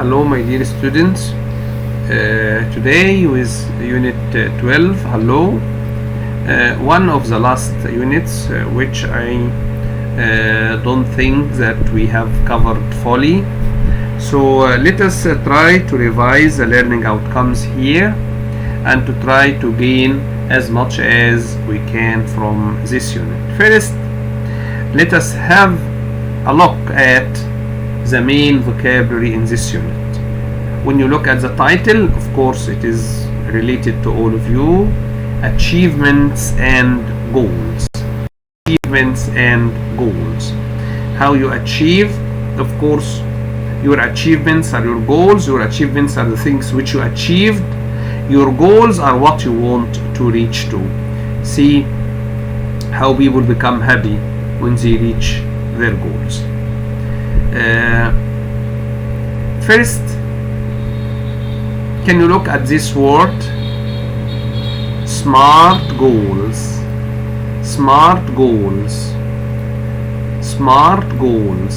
Hello my dear students, today with unit 12, hello, one of the last units which I don't think that we have covered fully. So let us try to revise the learning outcomes here and to try to gain as much as we can from this unit. First, let us have a look at the main vocabulary in this unit. When you look at the title, of course it is related to all of you: achievements and goals. Achievements and goals. How you achieve, of course, your achievements are your goals. Your achievements are the things which you achieved. Your goals are what you want to reach to. See how people become happy when they reach their goals. First, can you look at this word? Smart goals. Smart goals. Smart goals.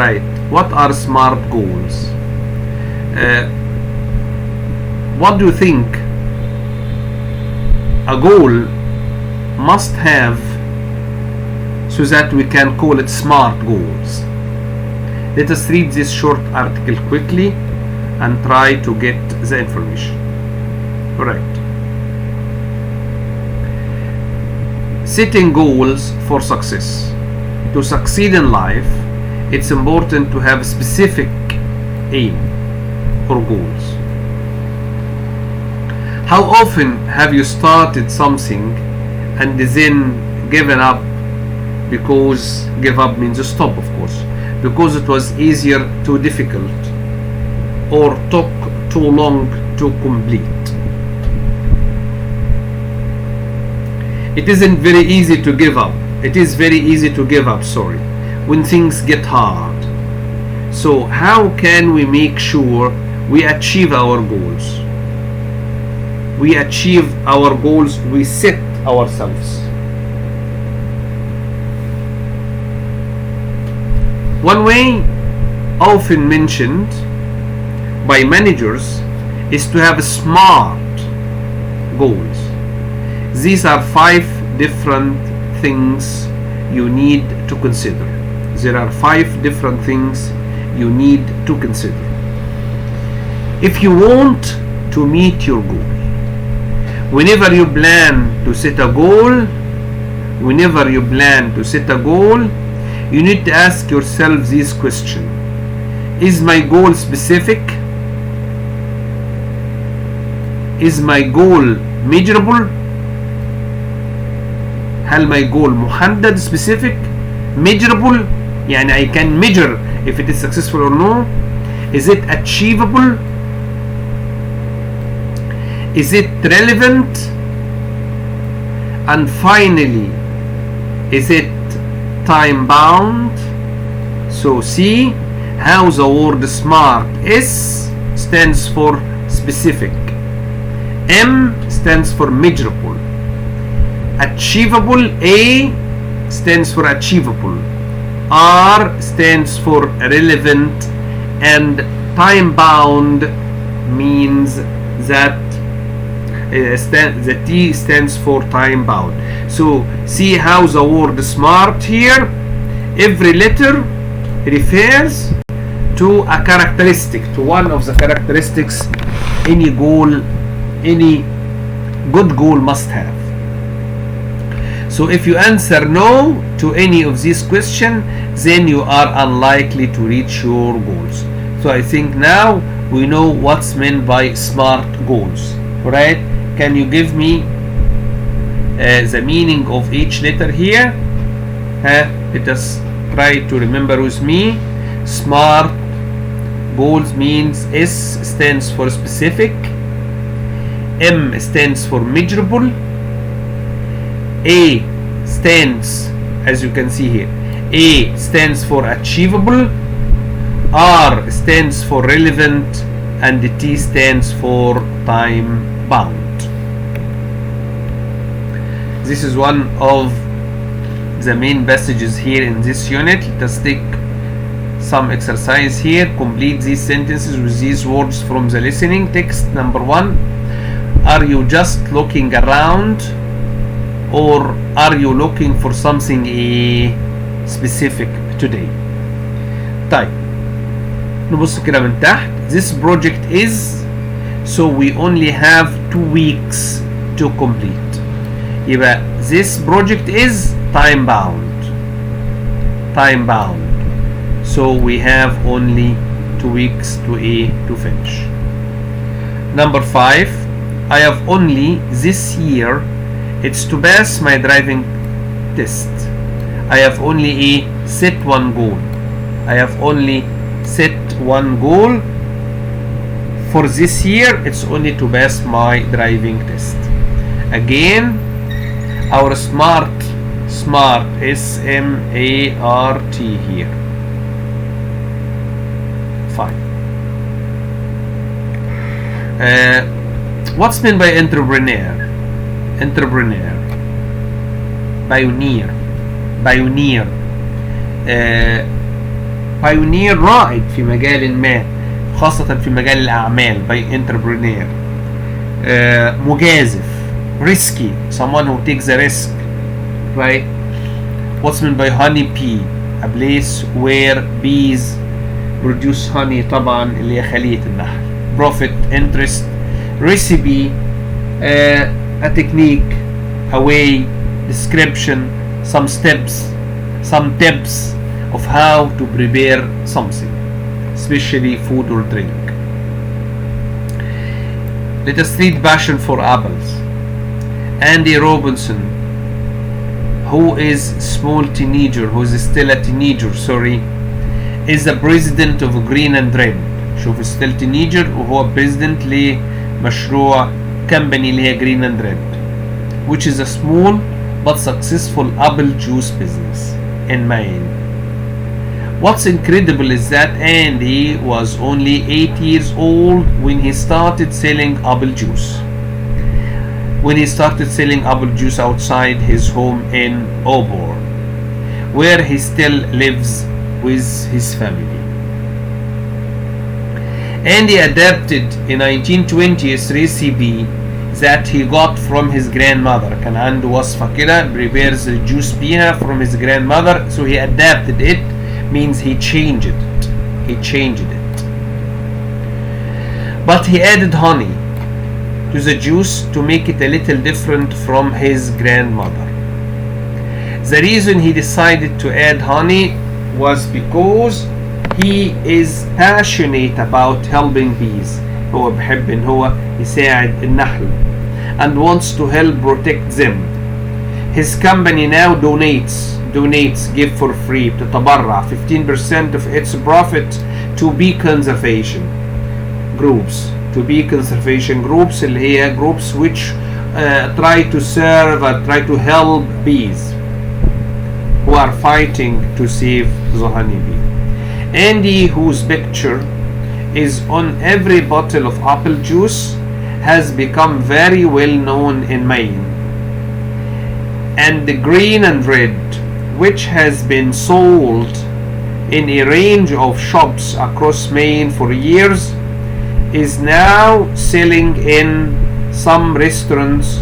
Right. What are smart goals? What do you think a goal must have so that we can call it smart goals? Let us read this short article quickly and try to get the information. Correct. Setting goals for success. To succeed in life, it's important to have a specific aim or goals. How often have you started something and then given up? Because give up means stop, of course, because it was easier, too difficult, or took too long to complete. It isn't very easy to give up. It is very easy to give up, when things get hard. So how can we make sure we achieve our goals? We achieve our goals we set ourselves. One way often mentioned by managers is to have smart goals. These are 5 different things you need to consider. There are 5 different things you need to consider. If you want to meet your goal, whenever you plan to set a goal, you need to ask yourself this question: is my goal specific? Is my goal measurable? هل my goal محدد specific measurable؟ يعني I can measure if it is successful or no. Is it achievable? Is it relevant? And finally, is it time bound? So see how the word smart: S stands for specific, M stands for measurable, achievable, A stands for achievable, R stands for relevant, and time bound means that the T stands for time bound. So see how the word smart here, every letter refers to a characteristic, to one of the characteristics any good goal must have. So if you answer no to any of these questions, then you are unlikely to reach your goals. So I think now we know what's meant by smart goals, right? Can you give me the meaning of each letter here? Let us try to remember with me. Smart goals means S stands for specific, M stands for measurable, A stands, as you can see here, A stands for achievable, R stands for relevant, and the T stands for time bound. This is one of the main passages here in this unit. Let us take some exercise here. Complete these sentences with these words from the listening text. Number 1, are you just looking around or are you looking for something specific today؟ طيب نبص كده من تحت. This project is, so we only have 2 weeks to complete. يبقى this project is time bound. So we have only 2 weeks to finish. Number 5, I have only this year, it's to pass my driving test. I have only set one goal. I have only set one goal for this year. It's only to pass my driving test. Again, our smart SMART here. Fine. What's meant by entrepreneur? Pioneer. Pioneer رائد في مجال ما، خاصة في مجال الأعمال. by entrepreneur. مجازف. Risky, someone who takes a risk, right? What's meant by honey bee? A place where bees produce honey، طبعا اللي هي خلية النحل. Profit, interest, recipe, a technique, a way, description, some steps, some tips of how to prepare something, especially food or drink. Let us read Passion for Apples. Andy Robinson, who is still a teenager, is the president of Green and Red. شوف still teenager وهو president لمشروع company اللي هي Green and Red, which is a small but successful apple juice business in Maine. What's incredible is that Andy was only 8 years old when he started selling apple juice. Outside his home in Auburn, where he still lives with his family. Andy adapted a 1920s recipe that he got from his grandmother. كان عنده وصفة كده prepares the juice بيها from his grandmother, so he adapted it, means he changed it. But he added honey to the juice to make it a little different from his grandmother. The reason he decided to add honey was because he is passionate about helping bees. هو بحب ان هو يساعد النحل and wants to help protect them. His company now donates, give for free, بتتبرع 15% of its profit to bee conservation groups. اللي هي groups which try to serve and try to help bees who are fighting to save the honeybee. Andy, whose picture is on every bottle of apple juice, has become very well known in Maine. And the Green and Red, which has been sold in a range of shops across Maine for years, is now selling in some restaurants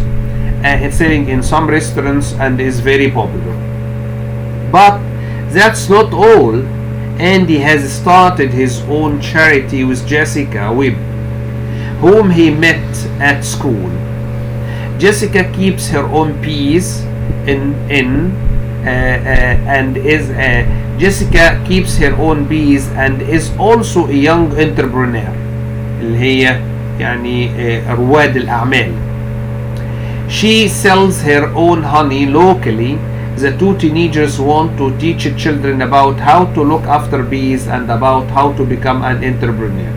and is very popular. But that's not all. Andy has started his own charity with Jessica Webb, whom he met at school. Jessica keeps her own bees and is also a young entrepreneur, اللي هي يعني رواد الأعمال. She sells her own honey locally. The 2 teenagers want to teach children about how to look after bees and about how to become an entrepreneur.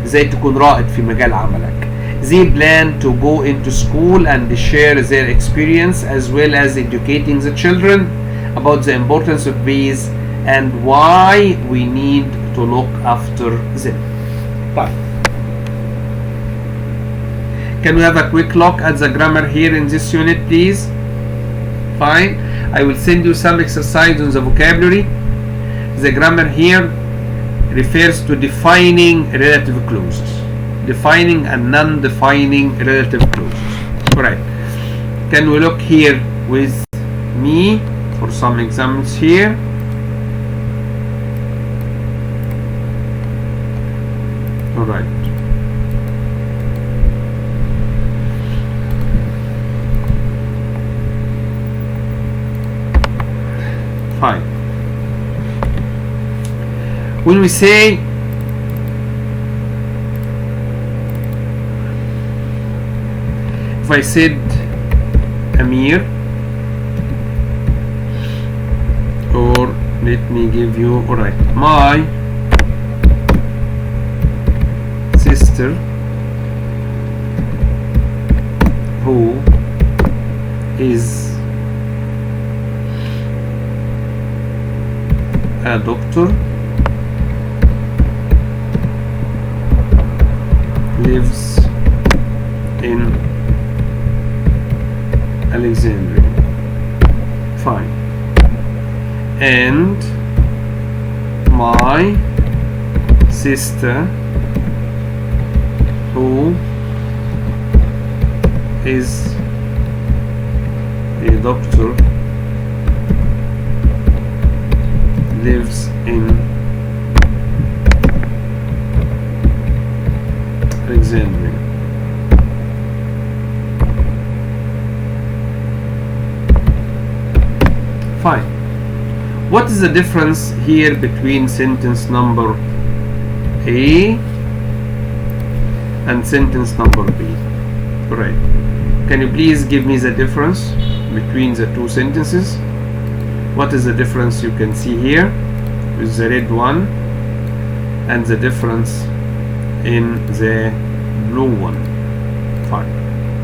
ازاي تكون رائد في مجال عملك. They plan to go into school and share their experience as well as educating the children about the importance of bees and why we need to look after them. Fine. Can we have a quick look at the grammar here in this unit, please? Fine. I will send you some exercise on the vocabulary. the grammar here refers to defining relative clauses, defining and non-defining relative clauses. Alright, can we look here with me for some examples here? Alright, fine. When we say if I said Amir, or let me give you, alright, my sister who is a doctor lives in Alexandria. Fine. And my sister who is a doctor lives in Alexandria. Fine. What is the difference here between sentence number A and sentence number B? Right. Can you please give me the difference between the two sentences? What is the difference you can see here with the red one and the difference in the blue one? Fine.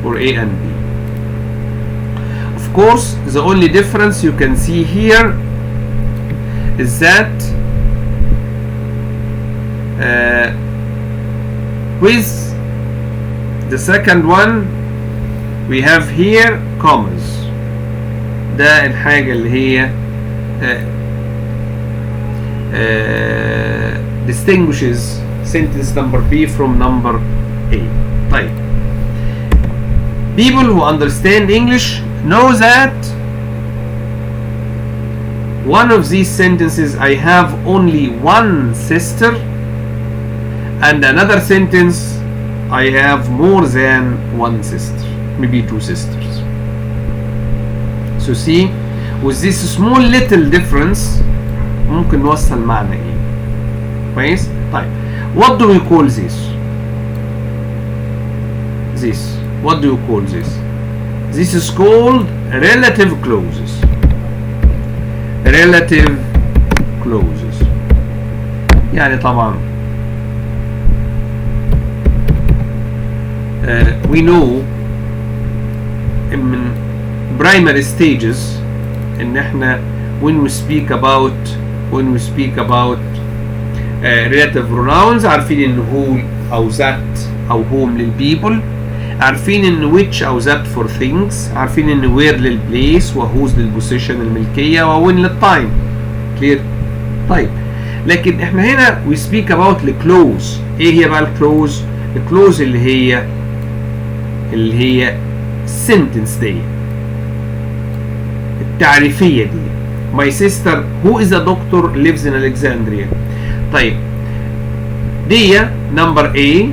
For A and B. Of course, the only difference you can see here is that with the second one we have here commas. ده الحاجة اللي هي distinguishes sentence number B from number A. طيب, people who understand English know that one of these sentences I have only one sister, and another sentence I have more than one sister, maybe two sisters. So see, with this small little difference ممكن نوصل معنى ايه. كويس؟ طيب, what do we call this? What do you call this? This is called relative clauses. Relative clauses. يعني طبعا we know من primary stages ان احنا when we speak about relative pronouns عارفين ان who او that او whom للpeople, عارفين ان which او that for things, عارفين ان where للplace وwhose للposition الملكية وwhen للtime. clear؟ طيب, لكن احنا هنا we speak about الclose. ايه هي بقى الclose؟ الclose اللي هي sentence دي التعريفية دي. My sister who is a doctor lives in Alexandria. طيب, دي number A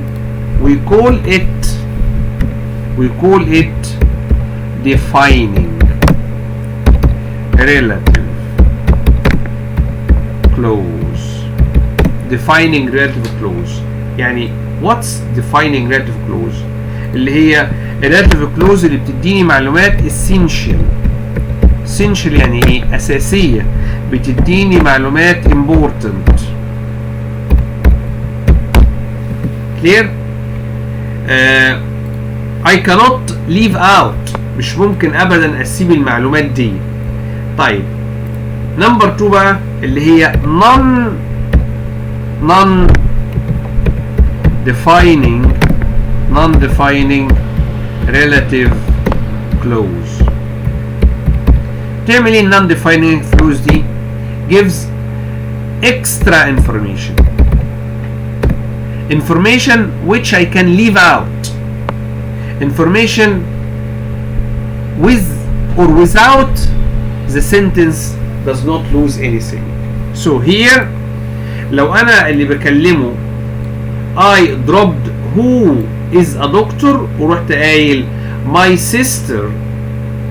we call it defining relative clause. Defining relative clause يعني what's defining relative clause؟ اللي هي relative clause اللي بتديني معلومات essential يعني ايه؟ اساسية, بتديني معلومات important. clear؟ I cannot leave out, مش ممكن ابدا اسيب المعلومات دي. طيب, number 2 بقى اللي هي non defining relative clause. تعمل ايه non defining clause دي؟ gives extra information which I can leave out, information with or without the sentence does not lose anything. So here لو أنا اللي بكلمه I dropped who is a doctor ورحت قايل my sister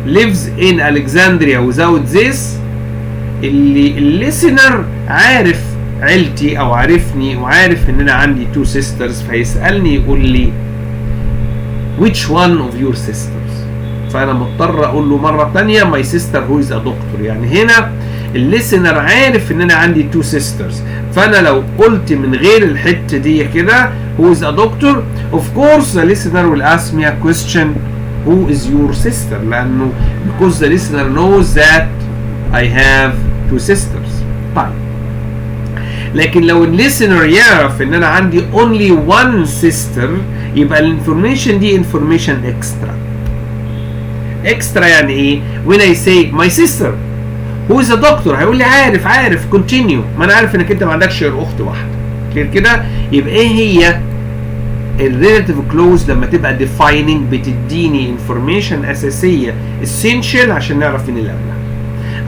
lives in Alexandria without this, الليسنر عارف عيلتي او عارفني وعارف ان انا عندي two sisters، فيسألني يقول لي which one of your sisters، فانا مضطر اقول له مرة تانية my sister who is a doctor. يعني هنا الليسنر عارف ان انا عندي two sisters، فانا لو قلت من غير الحتة دي كده who is a doctor of course the listener will ask me a question who is your sister، لانه because the listener knows that I have two sisters. طيب لكن لو الليسنر يعرف ان انا عندي only one sister يبقى الانفورميشن دي information extra يعني ايه؟ when I say my sister who is a doctor هيقول لي عارف continue، ما انا عارف انك انت ما عندكش غير اخت واحده كده كده. يبقى ايه هي الريلاتيف كلوز؟ لما تبقى defining بتديني information اساسيه essential عشان نعرف مين اللي قبلها،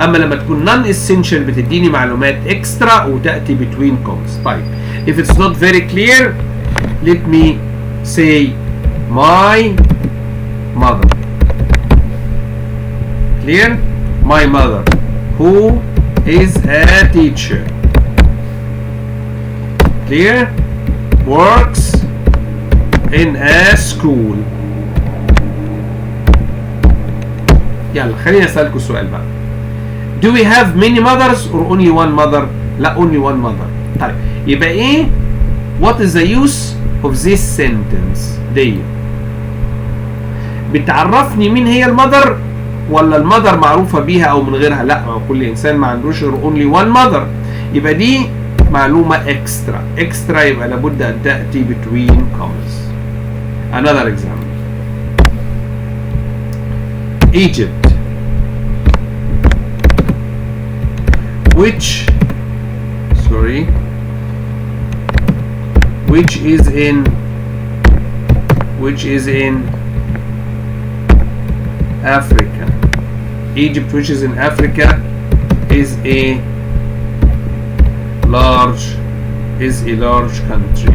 اما لما تكون non essential بتديني معلومات extra وتاتي between commas. طيب if it's not very clear let me say my mother. Clear? My mother who is a teacher. Clear? Works in a school. يلا خليني اسالكم السؤال بقى. Do we have many mothers or only one mother؟ لا only one mother. طيب يبقى ايه what is the use of this sentence دي؟ بتعرفني مين هي المذر ولا المذر معروفة بيها او من غيرها؟ لا، كل انسان ما عندوش غير only one mother، يبقى دي معلومة extra يبقى لابد ان تأتي between commas. Another example. Egypt which is in Africa. Egypt which is in Africa is a large country.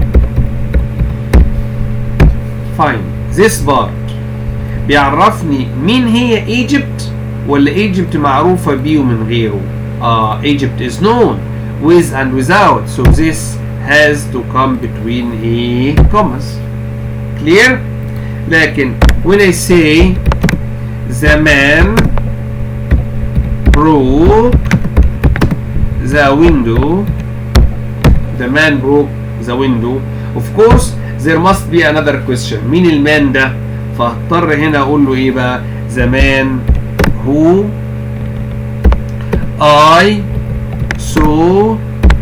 Fine. This part بيعرفني مين هي Egypt ولا Egypt معروفة بيه ومن غيره؟ Egypt is known with and without, so this has to come between a commas. Clear? لكن when I say the man broke the window, of course there must be another question. مين المان ده؟ فهضطر هنا اقول له ايه بقى؟ the man who I saw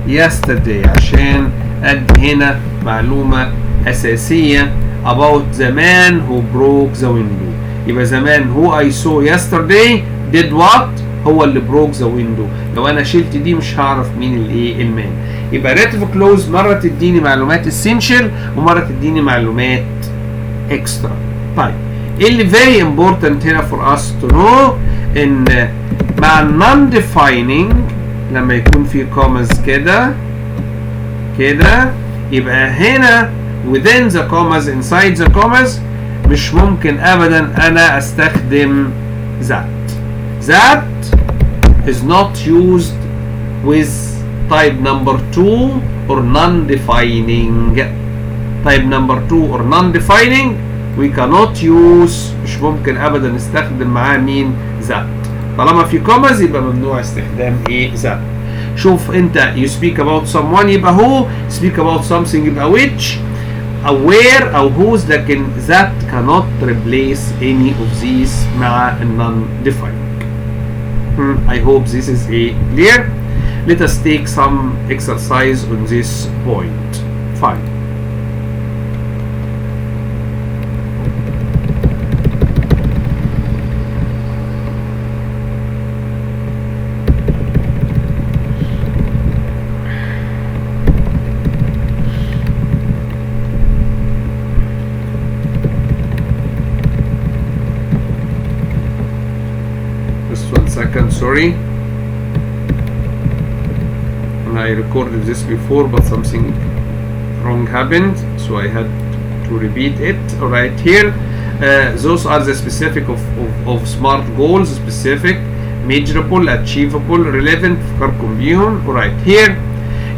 yesterday، عشان ادي هنا معلومة اساسية about the man who broke the window. يبقى the man who I saw yesterday did what؟ هو اللي broke the window. لو انا شلت دي مش هعرف مين الايه المان. يبقى relative clause مرة تديني معلومات essential ومرة تديني معلومات extra. طيب ايه اللي very important هنا for us to know؟ ان مع non defining لما يكون في commas كده يبقى هنا within the commas inside the commas مش ممكن ابدا انا استخدم that is not used with type number 2 or non-defining. type number 2 or non-defining we cannot use، مش ممكن ابدا نستخدم معاه مين؟ that. طالما في commas يبقى ممنوع استخدام ايه؟ that. شوف انت you speak about someone يبقى who، speak about something يبقى which أو where أو whose، لكن that cannot replace any of these مع non-defining. I hope this is clear. Let us take some exercise on this point. Fine. sorry. I recorded this before, but something wrong happened, so I had to repeat it. Alright, here those are the specific of SMART goals: specific, measurable, achievable, relevant. فكركم بيهم. Alright, here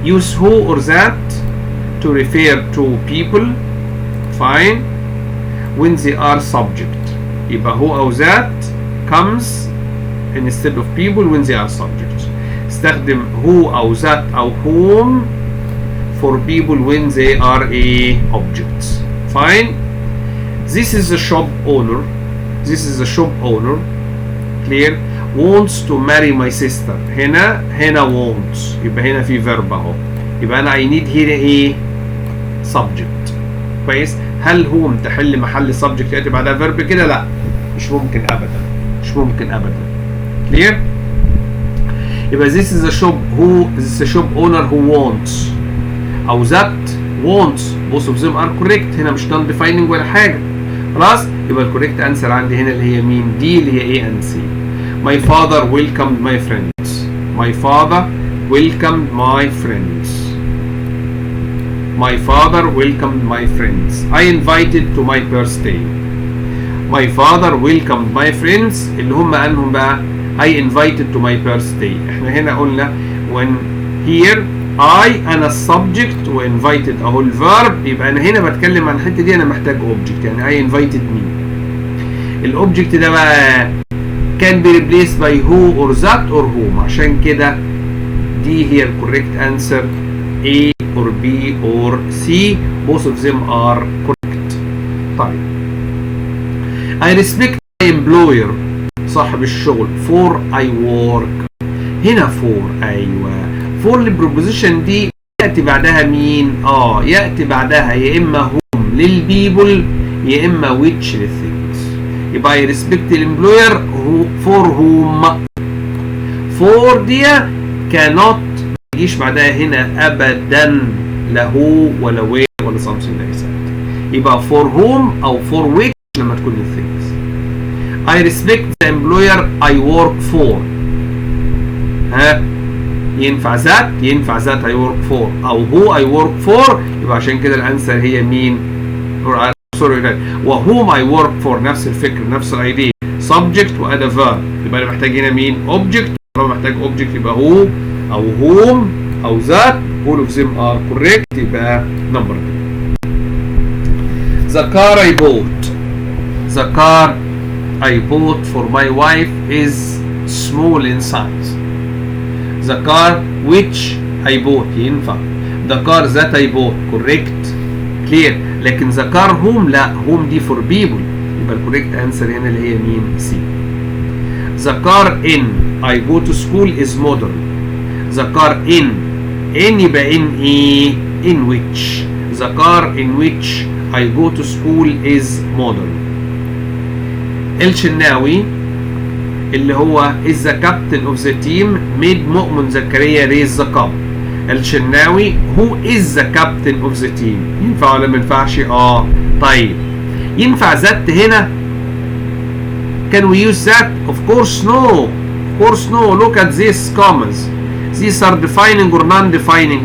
use who or that to refer to people. Fine. When they are subject, يبقى who أو that comes instead of people when they are subjects. استخدم who أو that أو whom for people when they are a objects. Fine. This is a shop owner. This is a shop owner. Clear. Wants to marry my sister. هنا wants. يبقى هنا في verb اهو. يبقى أنا I need here a subject. كويس. هل هو تحل محل subject يأتي بعدها verb كده؟ لا. مش ممكن أبدا. مش ممكن أبدا. Clear. يبقى this is a shop owner who wants. أو that wants. both of them are correct. هنا مش non defining ولا حاجة. خلاص. يبقى الكوريكت انسر عندي هنا اللي هي مين؟ دي اللي هي A and C. My father welcomed my friends. My father welcomed my friends. My father welcomed my friends. I invited to my birthday. My father welcomed my friends اللي هم أنهم بقى I invited to my birthday. احنا هنا قلنا when here أنا السبجكت و invited أهو الفيرب، يبقى أنا هنا بتكلم عن الحتة دي أنا محتاج object، يعني I invited me. الأوبجكت ده بقى can be replaced by who or that or whom. عشان كده دي هي ال correct answer. A or B or C, both of them are correct. طيب I respect my employer صاحب الشغل for I work. هنا for أيوة for البروبوزيشن دي يأتي بعدها مين؟ يأتي بعدها يا إما whom للبيبل يا إما which للthings. يبقى I respect the employer for whom. for دي cannot يجيش بعدها هنا أبدا لا هو ولا where ولا something like that. يبقى for whom أو for which لما تكون الthings. I respect the employer I work for. ينفع that I work for أو who I work for. يبقى عشان كده الأنسر هي مين؟ وwhom I work for نفس الفكرة نفس الايديا subject وأدا verb. يبقى أنا محتاج هنا مين؟ object. طالما محتاج object يبقى who أو whom أو that. all of them are correct. يبقى number 2. The car I bought for my wife is small in size. The car which I bought ينفع. The car that I bought correct. clear. لكن the car whom لا whom دي for people. يبقى الكوريكت انسر هنا اللي هي مين؟ C. The car in I go to school is modern. The car in يبقى in ايه؟ in which. The car in which I go to school is modern. الشناوي اللي هو is the captain of the team made مؤمن زكريا raise the cup. الشناوي who is the captain of the team. ينفع ولا ما ينفعش؟ طيب ينفع ذات هنا؟ can we use that? of course no. look at these commas. these are defining or non-defining.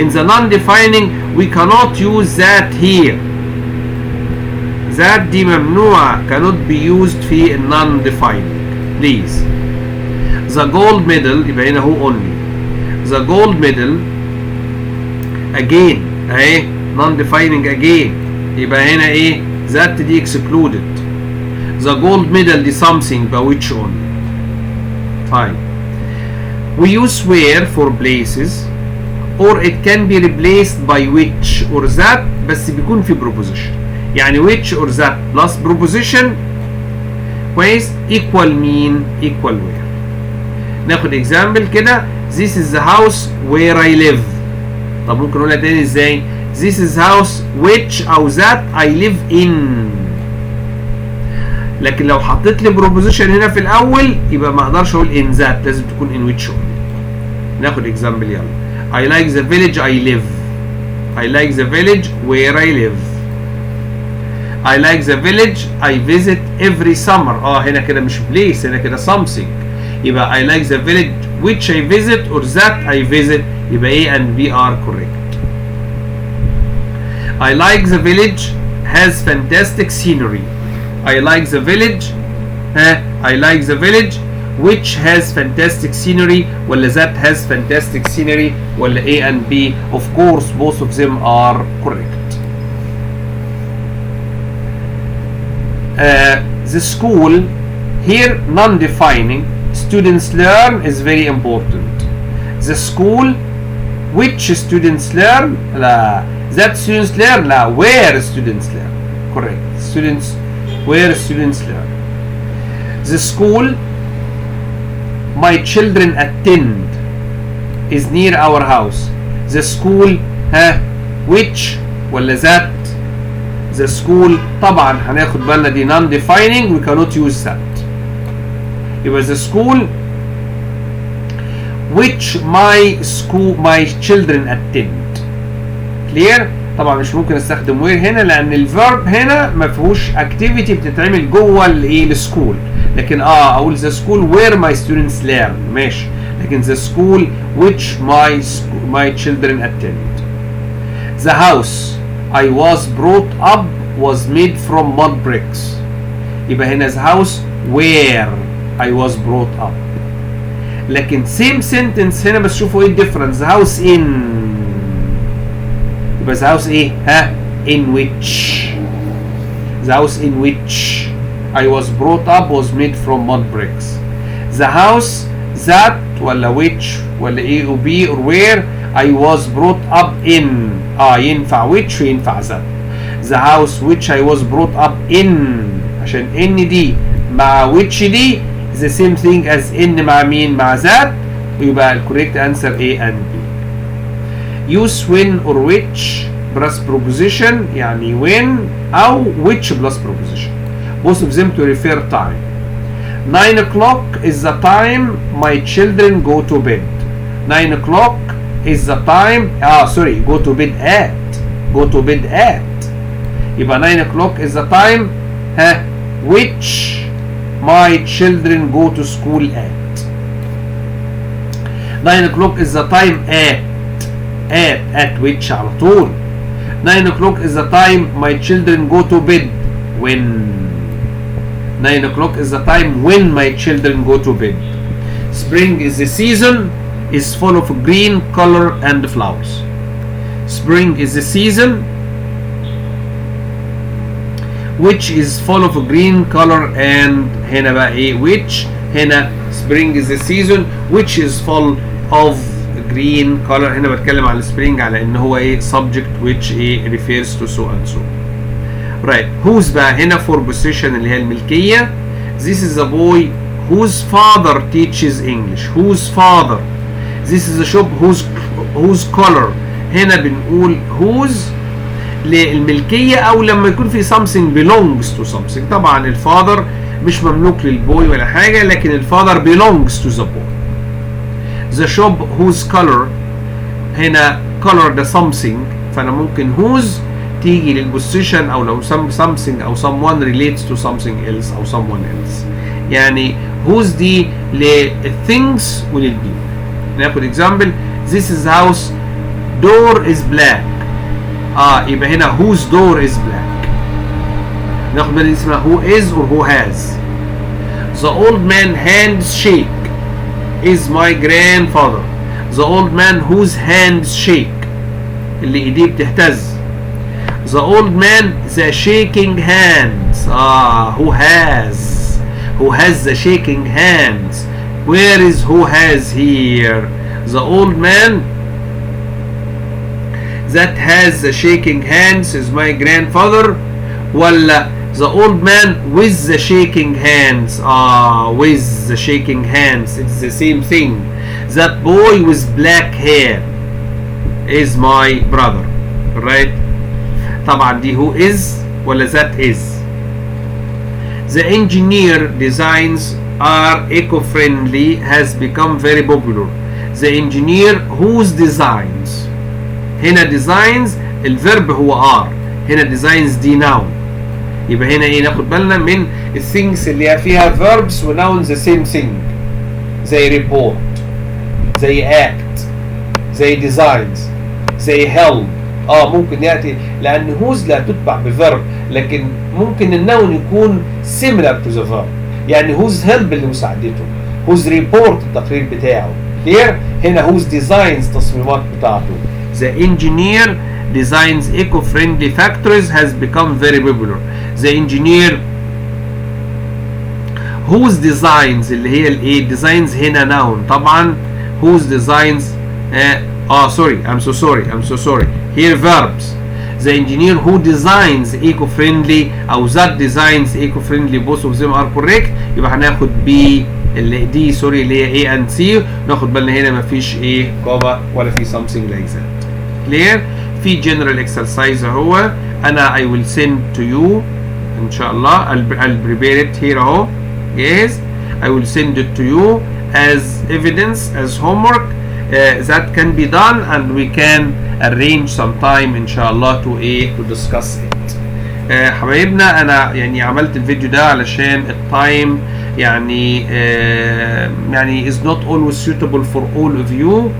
in the non-defining we cannot use that here. that دي ممنوعة cannot be used في non-defining. please. the gold medal يبقى هنا who only. the gold medal again اهي non-defining again يبقى هنا ايه؟ that دي excluded. the gold medal دي something by which only. fine. we use where for places or it can be replaced by which or that بس بيكون في preposition. يعني which or that plus preposition كويس equal mean equal where. ناخد example كده. this is the house where I live. طب ممكن نقولها تاني ازاي؟ this is house which أو that I live in. لكن لو حطيت لي preposition هنا في الأول يبقى ما اقدرش أقول in that، لازم تكون in which only. ناخد example يلا. I like the village I live. I like the village where I live. I like the village I visit every summer. هنا كده مش place، هنا كده something. يبقى I like the village which I visit or that I visit. يبقى A and B are correct. I like the village has fantastic scenery. I like the village I like the village which has fantastic scenery ولا that has fantastic scenery ولا A and B. Of course both of them are correct. The school here non-defining. Students learn is very important. The school which students learn لا. That students learn لا. Where students learn. Correct. Students where students learn. The school my children attend is near our house. The school which ولا that. The school طبعا هناخد بالنا دي non-defining. We cannot use that. يبقى the school which my children attend. clear؟ طبعا مش ممكن استخدم where هنا لان الفيرب هنا ما فيهوش activity بتتعمل جوه الايه السكول. لكن اقول the school where my students learn ماشي. لكن the school which my children attend. The house I was brought up was made from mud bricks. يبقى هنا the house where I was brought up. لكن same sentence هنا بس شوفوا ايه الديفرنس. the house in يبقى the house ايه in which. the house in which I was brought up was made from mud bricks. the house that ولا which ولا A or B or where I was brought up in. ينفع which وينفع that. the house which I was brought up in عشان in دي مع which دي the same thing as in مع مين مع that. ويبقى ال correct answer A and B. use when or which plus preposition يعني when أو which plus preposition. both of them to refer time. 9 o'clock is the time my children go to bed. 9 o'clock is the time go to bed at. يبقى 9 o'clock is the time which my children go to school at. 9 o'clock is the time at which على طول. 9 o'clock is the time my children go to bed. when 9 o'clock is the time when my children go to bed. Spring is the season is full of green color and flowers. Spring is the season which is full of green color and هنا بقى ايه which. هنا spring is the season which is full of green color. هنا بتكلم على spring على ان هو ايه subject which ايه refers to so and so. right. whose بقى هنا for possession اللي هي الملكية. this is a boy whose father teaches English. whose father. this is a shop whose color. هنا بنقول whose للملكية او لما يكون في something belongs to something. طبعا الفاذر مش مملوك للبوي ولا حاجة لكن الفاذر belongs to the boy. the shop whose color. هنا color ده something فانا ممكن whose تيجي للبوزيشن او لو something او someone relates to something else او someone else. يعني whose دي للthings وللبيبل. ناخد example. this is house door is black. يبقى هنا whose door is black. ناخد بالنا اسمها who is or who has. the old man hands shake is my grandfather. the old man whose hands shake اللي ايديه بتهتز. the old man the shaking hands. who has the shaking hands. where is who has here. the old man that has the shaking hands is my grandfather ولا the old man with the shaking hands. with the shaking hands it's the same thing. that boy with black hair is my brother. right. طبعا دي who is ولا that is. the engineer designs are eco-friendly has become very popular. the engineer whose designs. هنا designs الفيرب هو are. هنا designs دي noun. يبقى هنا ايه ناخد بالنا من الثينجز اللي فيها verbs و nouns the same thing زي report زي act زي designs زي help. ممكن ياتي لان whose لا تتبع بفيرب، لكن ممكن النون يكون similar to the verb، يعني whose help اللي مساعدته، whose report التقرير بتاعه. clear؟ هنا whose designs تصميمات بتاعته. The engineer designs eco-friendly factories has become very popular. The engineer whose designs اللي هي الايه designs هنا noun طبعا. whose designs sorry I'm so sorry here verbs. The engineer who designs eco-friendly او that designs eco-friendly both of them are correct. يبقى هناخد B اللي دي سوري اللي هي A and C. ناخد بالنا هنا مفيش ايه كوما ولا في something like that. clear؟ في general exercise اهو انا I will send to you ان شاء الله. I'll prepare it here اهو. yes I will send it to you as evidence as homework that can be done and we can arrange some time ان شاء الله to discuss it. حبايبنا انا يعني عملت الفيديو ده علشان التايم يعني يعني is not always suitable for all of you,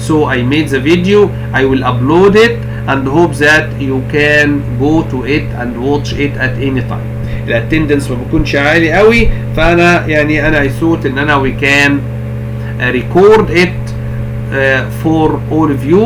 so I made the video. I will upload it and hope that you can go to it and watch it at any time. الاتندنس ما بيكونش عالي قوي، فانا يعني انا I thought ان انا we can record it for all of you